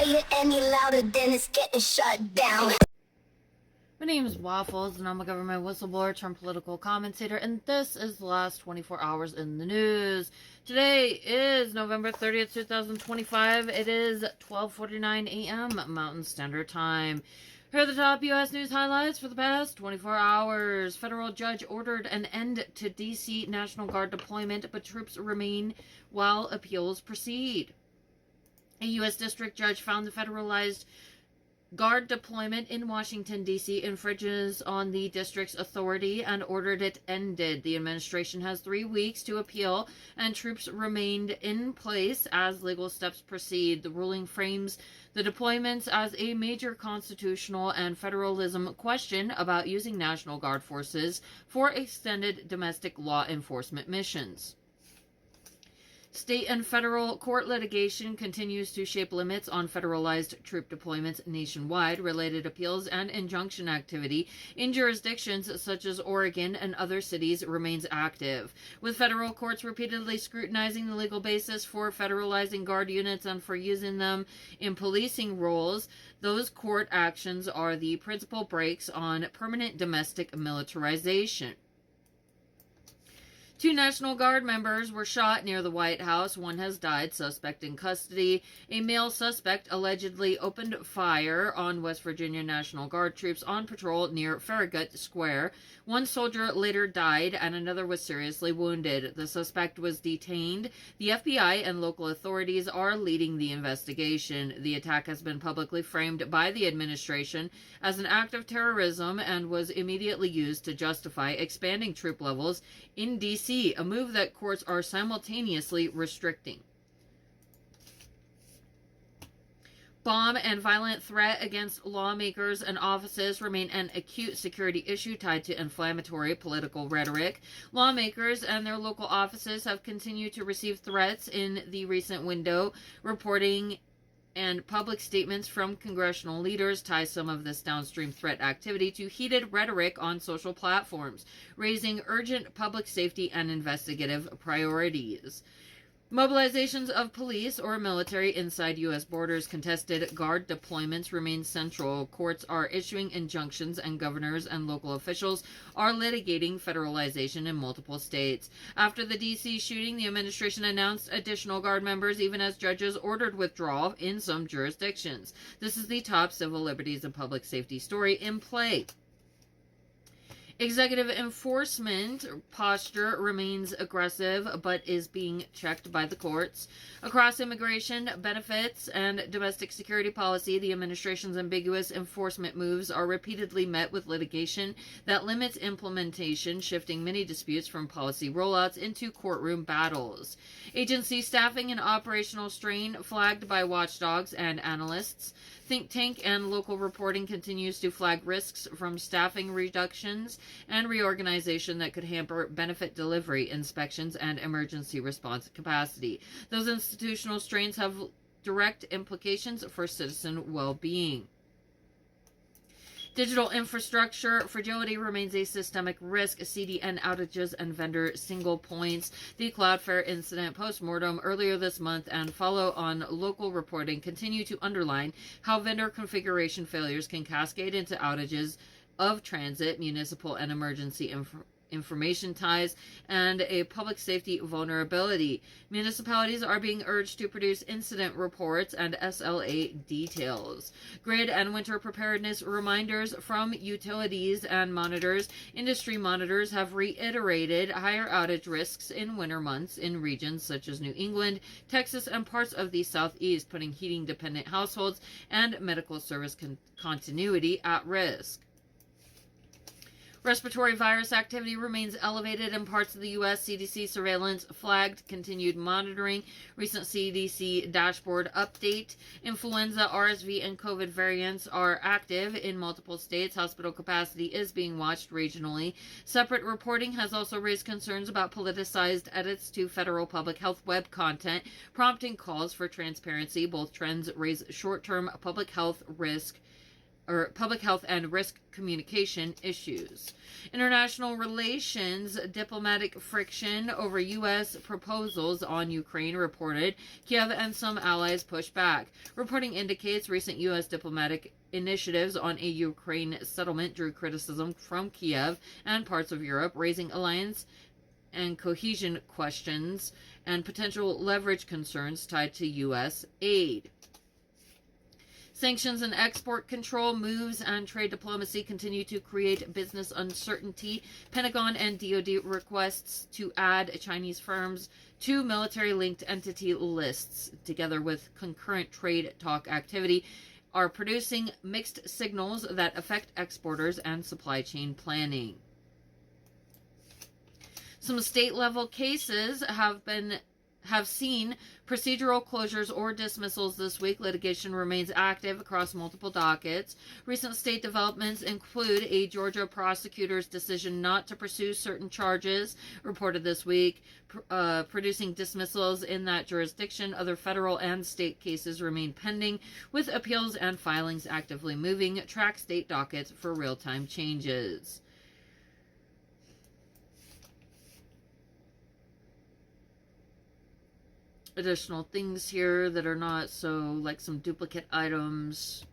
play it any louder, then it's getting shut down. My name is Waffles, and I'm a government whistleblower turned political commentator, and this is the last 24 hours in the news. Today is November 30th, 2025. It is 12:49 a.m. Mountain Standard Time. Here are the top U.S. news highlights for the past 24 hours. Federal judge ordered an end to D.C. National Guard deployment, but troops remain while appeals proceed. A U.S. district judge found the federalized Guard deployment in Washington, D.C. infringes on the district's authority and ordered it ended. The administration has 3 weeks to appeal, and troops remained in place as legal steps proceed. The ruling frames the deployments as a major constitutional and federalism question about using National Guard forces for extended domestic law enforcement missions. State and federal court litigation continues to shape limits on federalized troop deployments nationwide. Related appeals and injunction activity in jurisdictions such as Oregon and other cities remains active, with federal courts repeatedly scrutinizing the legal basis for federalizing Guard units and for using them in policing roles. Those court actions are the principal brakes on permanent domestic militarization. 2 National Guard members were shot near the White House. One has died, suspect in custody. A male suspect allegedly opened fire on West Virginia National Guard troops on patrol near Farragut Square. One soldier later died and another was seriously wounded. The suspect was detained. The FBI and local authorities are leading the investigation. The attack has been publicly framed by the administration as an act of terrorism and was immediately used to justify expanding troop levels in D.C., a move that courts are simultaneously restricting. Bomb and violent threat against lawmakers and offices remain an acute security issue tied to inflammatory political rhetoric. Lawmakers and their local offices have continued to receive threats in the recent window. Reporting and public statements from congressional leaders tie some of this downstream threat activity to heated rhetoric on social platforms, raising urgent public safety and investigative priorities. Mobilizations of police or military inside U.S. borders, contested Guard deployments remain central. Courts are issuing injunctions and governors and local officials are litigating federalization in multiple states. After the D.C. shooting, the administration announced additional Guard members even as judges ordered withdrawal in some jurisdictions. This is the top civil liberties and public safety story in play. Executive enforcement posture remains aggressive but is being checked by the courts. Across immigration, benefits, and domestic security policy, the administration's ambiguous enforcement moves are repeatedly met with litigation that limits implementation, shifting many disputes from policy rollouts into courtroom battles. Agency staffing and operational strain flagged by watchdogs and analysts. Think tank and local reporting continues to flag risks from staffing reductions and reorganization that could hamper benefit delivery, inspections, and emergency response capacity. Those institutional strains have direct implications for citizen well-being. Digital infrastructure fragility remains a systemic risk. CDN outages and vendor single points. The Cloudflare incident postmortem earlier this month and follow-on local reporting continue to underline how vendor configuration failures can cascade into outages of transit, municipal, and emergency information ties, and a public safety vulnerability. Municipalities are being urged to produce incident reports and SLA details. Grid and winter preparedness reminders from utilities and monitors. Industry monitors have reiterated higher outage risks in winter months in regions such as New England, Texas, and parts of the Southeast, putting heating-dependent households and medical service continuity at risk. Respiratory virus activity remains elevated in parts of the U.S. CDC surveillance flagged continued monitoring. Recent CDC dashboard update. Influenza, RSV, and COVID variants are active in multiple states. Hospital capacity is being watched regionally. Separate reporting has also raised concerns about politicized edits to federal public health web content, prompting calls for transparency. Both trends raise short-term public health risk public health and risk communication issues. International relations, diplomatic friction over U.S. proposals on Ukraine reported. Kiev and some allies push back. Reporting indicates recent U.S. diplomatic initiatives on a Ukraine settlement drew criticism from Kiev and parts of Europe, raising alliance and cohesion questions and potential leverage concerns tied to U.S. aid. Sanctions and export control moves and trade diplomacy continue to create business uncertainty. Pentagon and DoD requests to add Chinese firms to military-linked entity lists, together with concurrent trade talk activity, are producing mixed signals that affect exporters and supply chain planning. Some state-level cases have seen procedural closures or dismissals this week. Litigation remains active across multiple dockets. Recent state developments include a Georgia prosecutor's decision not to pursue certain charges, reported this week, producing dismissals in that jurisdiction. Other federal and state cases remain pending, with appeals and filings actively moving. Track state dockets for real-time changes. Additional things here that are not so, like some duplicate items.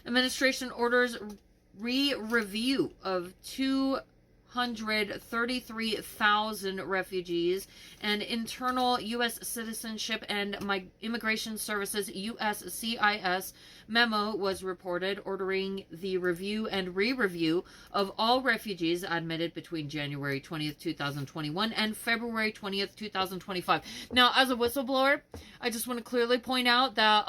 Administration orders re-review of 233,000 refugees and internal U.S. Citizenship and Immigration Services U.S.CIS memo was reported, ordering the review and re-review of all refugees admitted between January 20th, 2021 and February 20th, 2025. Now, as a whistleblower, I just want to clearly point out that,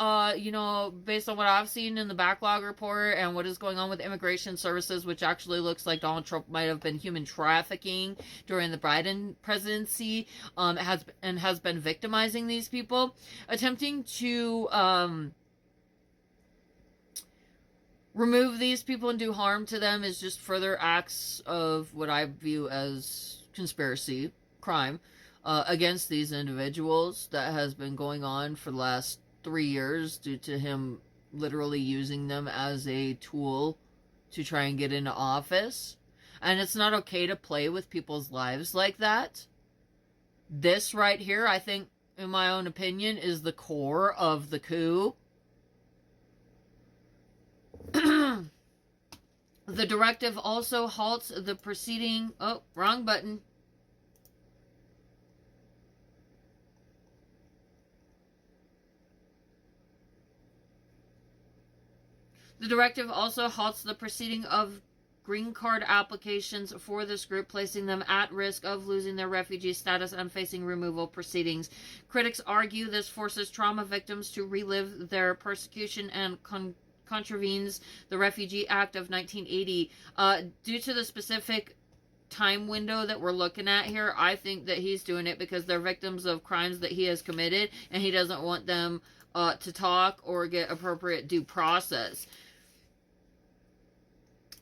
based on what I've seen in the backlog report and what is going on with immigration services, which actually looks like Donald Trump might have been human trafficking during the Biden presidency, has been victimizing these people, attempting to remove these people and do harm to them is just further acts of what I view as conspiracy, crime, against these individuals that has been going on for the last 3 years due to him literally using them as a tool to try and get into office. And it's not okay to play with people's lives like that. This right here, I think, in my own opinion, is the core of the coup. The directive also halts the proceeding. Oh, wrong button. The directive also halts the proceeding of green card applications for this group, placing them at risk of losing their refugee status and facing removal proceedings. Critics argue this forces trauma victims to relive their persecution and contravenes the Refugee Act of 1980. Due to the specific time window that we're looking at here, I think that he's doing it because they're victims of crimes that he has committed, and he doesn't want them to talk or get appropriate due process.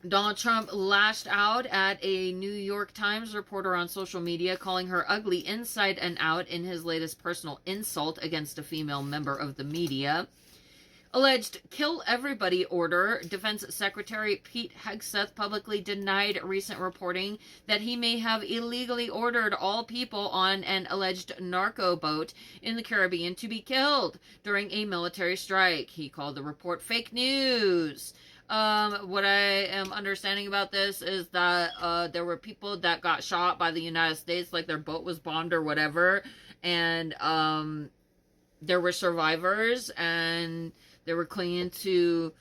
Donald Trump lashed out at a New York Times reporter on social media, calling her ugly inside and out in his latest personal insult against a female member of the media. Alleged kill everybody order. Defense Secretary Pete Hegseth publicly denied recent reporting that he may have illegally ordered all people on an alleged narco boat in the Caribbean to be killed during a military strike. He called the report fake news. What I am understanding about this is that there were people that got shot by the United States, like their boat was bombed or whatever, and there were survivors, and they were clinging to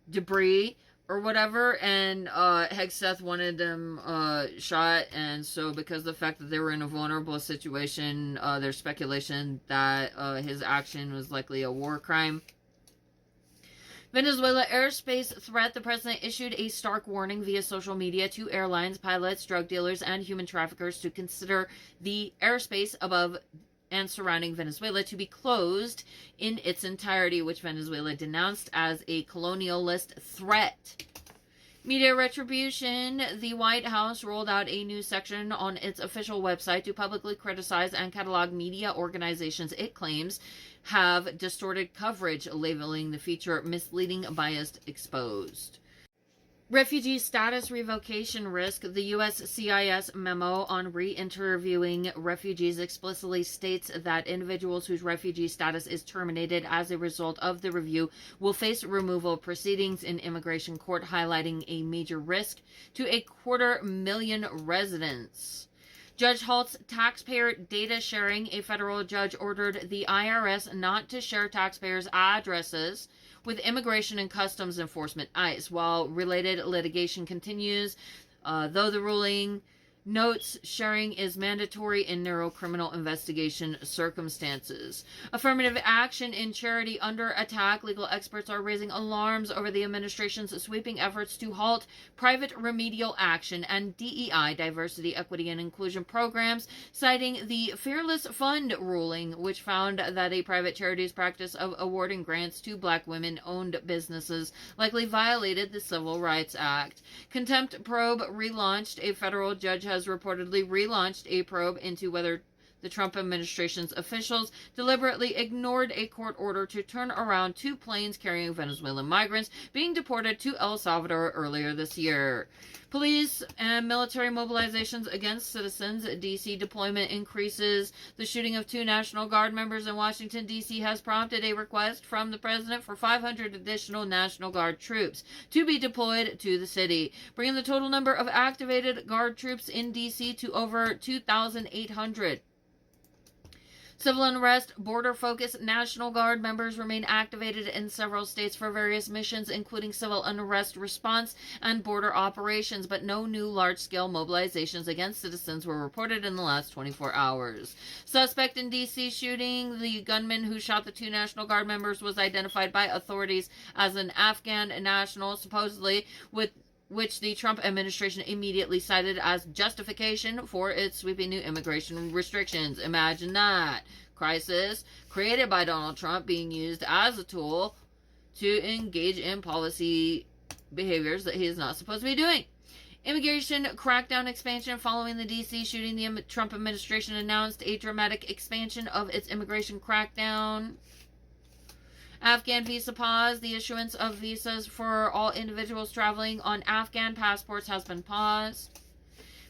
debris or whatever, and Hegseth wanted them shot, and so because of the fact that they were in a vulnerable situation, there's speculation that his action was likely a war crime. Venezuela airspace threat. The president issued a stark warning via social media to airlines, pilots, drug dealers, and human traffickers to consider the airspace above and surrounding Venezuela to be closed in its entirety, which Venezuela denounced as a colonialist threat. Media retribution. The White House rolled out a new section on its official website to publicly criticize and catalog media organizations it claims have distorted coverage, labeling the feature misleading, biased, exposed. Refugee status revocation risk. The U.S.CIS memo on re-interviewing refugees explicitly states that individuals whose refugee status is terminated as a result of the review will face removal proceedings in immigration court, highlighting a major risk to 250,000 residents. Judge halts taxpayer data sharing. A federal judge ordered the IRS not to share taxpayers' addresses with Immigration and Customs Enforcement, ICE, while related litigation continues, though the ruling notes sharing is mandatory in narrow criminal investigation circumstances. Affirmative action in charity under attack. Legal experts are raising alarms over the administration's sweeping efforts to halt private remedial action and DEI, diversity, equity, and inclusion programs, citing the Fearless Fund ruling, which found that a private charity's practice of awarding grants to Black women-owned businesses likely violated the Civil Rights Act. Contempt probe relaunched. A federal judge has reportedly relaunched a probe into whether the Trump administration's officials deliberately ignored a court order to turn around 2 planes carrying Venezuelan migrants being deported to El Salvador earlier this year. Police and military mobilizations against citizens. D.C. deployment increases. The shooting of 2 National Guard members in Washington, D.C. has prompted a request from the president for 500 additional National Guard troops to be deployed to the city, bringing the total number of activated Guard troops in D.C. to over 2,800. Civil unrest, border-focused National Guard members remain activated in several states for various missions, including civil unrest response and border operations, but no new large-scale mobilizations against citizens were reported in the last 24 hours. Suspect in D.C. shooting. The gunman who shot the 2 National Guard members was identified by authorities as an Afghan national, supposedly with which the Trump administration immediately cited as justification for its sweeping new immigration restrictions. Imagine that. Crisis created by Donald Trump being used as a tool to engage in policy behaviors that he is not supposed to be doing. Immigration crackdown expansion. Following the D.C. shooting, the Trump administration announced a dramatic expansion of its immigration crackdown. Afghan visa pause. The issuance of visas for all individuals traveling on Afghan passports has been paused.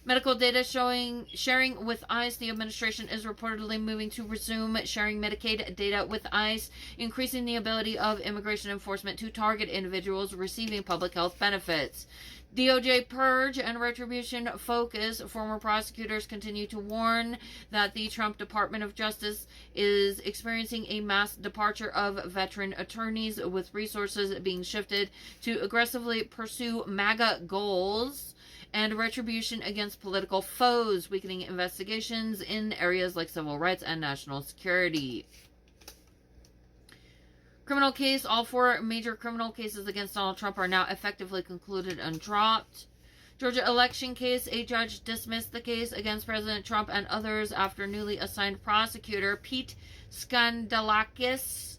Medical data sharing with ICE. The administration is reportedly moving to resume sharing Medicaid data with ICE, increasing the ability of immigration enforcement to target individuals receiving public health benefits. DOJ purge and retribution focus. Former prosecutors continue to warn that the Trump Department of Justice is experiencing a mass departure of veteran attorneys, with resources being shifted to aggressively pursue MAGA goals, and retribution against political foes, weakening investigations in areas like civil rights and national security. Criminal case. All 4 major criminal cases against Donald Trump are now effectively concluded and dropped. Georgia election case. A judge dismissed the case against President Trump and others after newly assigned prosecutor Pete Skandalakis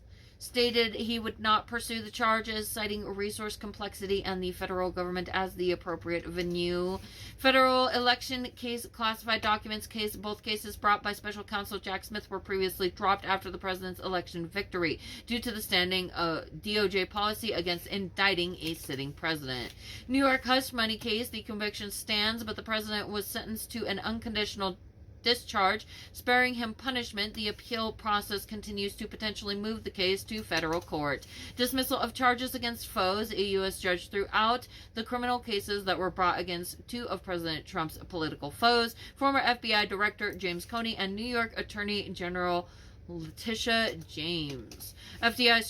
stated he would not pursue the charges, citing resource complexity and the federal government as the appropriate venue. Federal election case. Classified documents case. Both cases brought by special counsel Jack Smith were previously dropped after the president's election victory due to the standing DOJ policy against indicting a sitting president. New York hush money case. The conviction stands, but the president was sentenced to an unconditional discharge, sparing him punishment. The appeal process continues to potentially move the case to federal court. Dismissal of charges against foes. A U.S. judge threw out the criminal cases that were brought against 2 of President Trump's political foes, former FBI Director James Comey and New York Attorney General Letitia James. FDA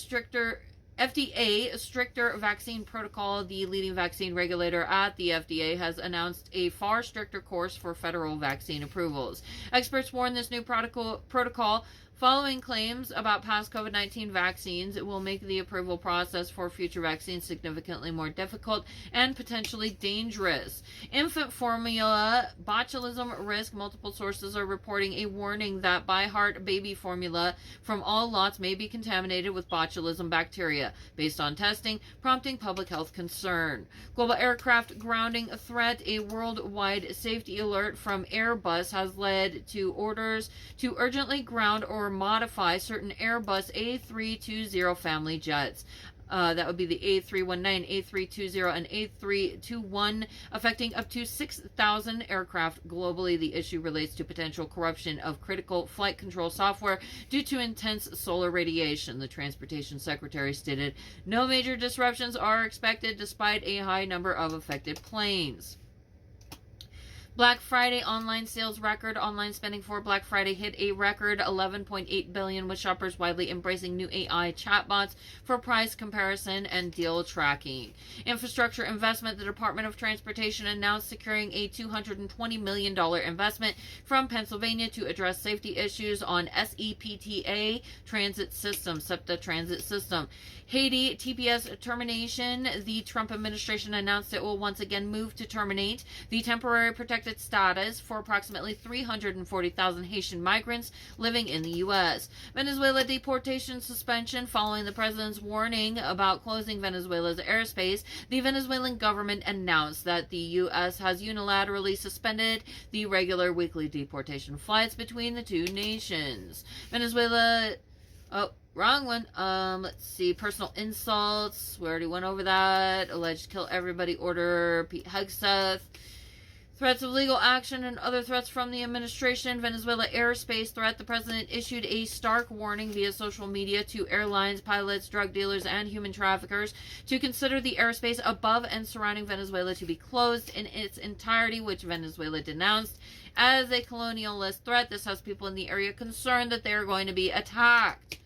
stricter vaccine protocol. The leading vaccine regulator at the FDA has announced a far stricter course for federal vaccine approvals. Experts warn this new protocol Following claims about past COVID-19 vaccines, it will make the approval process for future vaccines significantly more difficult and potentially dangerous. Infant formula botulism risk. Multiple sources are reporting a warning that by heart baby formula from all lots may be contaminated with botulism bacteria, based on testing, prompting public health concern. Global aircraft grounding threat. A worldwide safety alert from Airbus has led to orders to urgently ground or modify certain Airbus A320 family jets. That would be the A319, A320, and A321, affecting up to 6,000 aircraft globally. The issue relates to potential corruption of critical flight control software due to intense solar radiation. The Transportation Secretary stated no major disruptions are expected despite a high number of affected planes. Black Friday online sales record. Online spending for Black Friday hit a record $11.8 billion, with shoppers widely embracing new AI chatbots for price comparison and deal tracking. Infrastructure investment. The Department of Transportation announced securing a $220 million investment from Pennsylvania to address safety issues on SEPTA transit system, SEPTA transit system. Haiti TPS termination. The Trump administration announced it will once again move to terminate the temporary protected status for approximately 340,000 Haitian migrants living in the U.S. Venezuela deportation suspension. Following the president's warning about closing Venezuela's airspace, the Venezuelan government announced that the U.S. has unilaterally suspended the regular weekly deportation flights between the two nations. Venezuela... Oh, wrong one. Let's see. Personal insults. We already went over that. Alleged kill everybody order. Pete Hegseth. Threats of legal action and other threats from the administration. Venezuela airspace threat. The president issued a stark warning via social media to airlines, pilots, drug dealers, and human traffickers to consider the airspace above and surrounding Venezuela to be closed in its entirety, which Venezuela denounced as a colonialist threat. This has people in the area concerned that they are going to be attacked.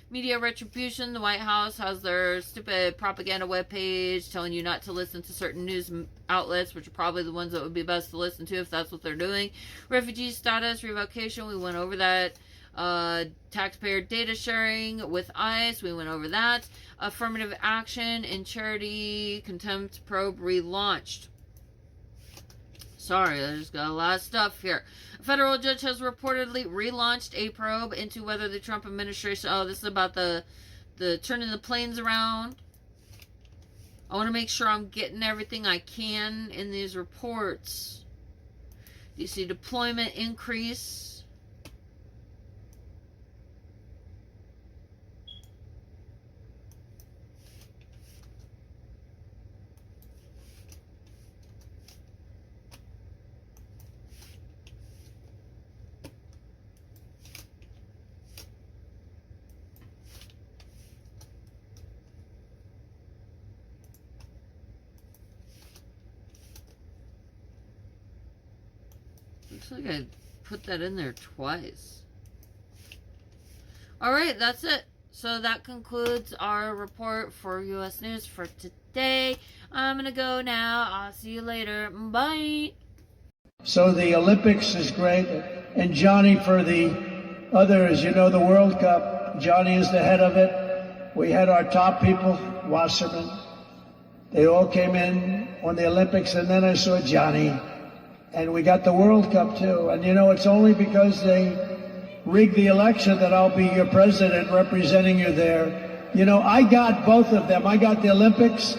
Media retribution. The White House has their stupid propaganda webpage telling you not to listen to certain news outlets, which are probably the ones that would be best to listen to if that's what they're doing. Refugee status revocation. We went over that. Taxpayer data sharing with ICE. We went over that. Affirmative action in charity contempt probe relaunched. Sorry, I just got a lot of stuff here. A federal judge has reportedly relaunched a probe into whether the Trump administration... Oh, this is about the turning the planes around. I want to make sure I'm getting everything I can in these reports. DC deployment increase. Looks like I put that in there twice. Alright, that's it. So that concludes our report for U.S. News for today. I'm going to go now. I'll see you later. Bye. So the Olympics is great. And Johnny, for the others, you know, the World Cup, Johnny is the head of it. We had our top people, Wasserman. They all came in on the Olympics, and then I saw Johnny. And we got the World Cup, too. And, you know, it's only because they rigged the election that I'll be your president representing you there. You know, I got both of them. I got the Olympics,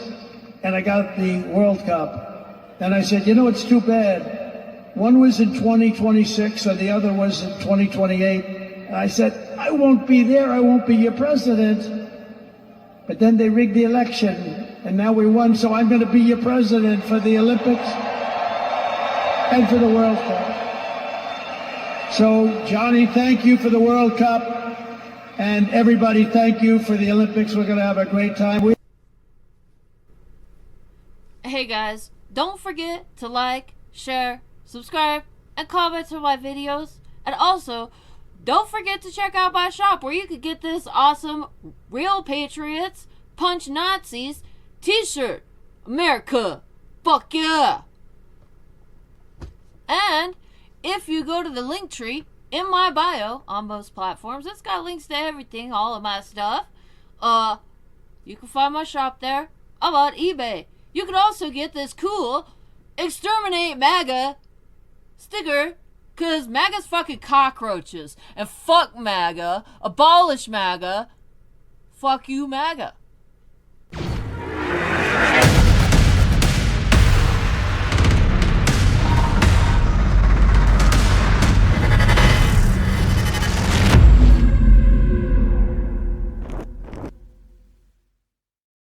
and I got the World Cup. And I said, you know, it's too bad. One was in 2026, and the other was in 2028. And I said, I won't be there. I won't be your president. But then they rigged the election, and now we won. So I'm going to be your president for the Olympics and for the World Cup. So, Johnny, thank you for the World Cup. And everybody, thank you for the Olympics. We're going to have a great time. Hey guys, don't forget to like, share, subscribe, and comment to my videos. And also, don't forget to check out my shop where you could get this awesome Real Patriots Punch Nazis t-shirt. America, fuck yeah! And if you go to the link tree in my bio on most platforms. It's got links to everything, all of my stuff. You can find my shop there. I'm on eBay. You can also get this cool Exterminate MAGA sticker, because MAGA's fucking cockroaches. And fuck MAGA. Abolish MAGA. Fuck you, MAGA.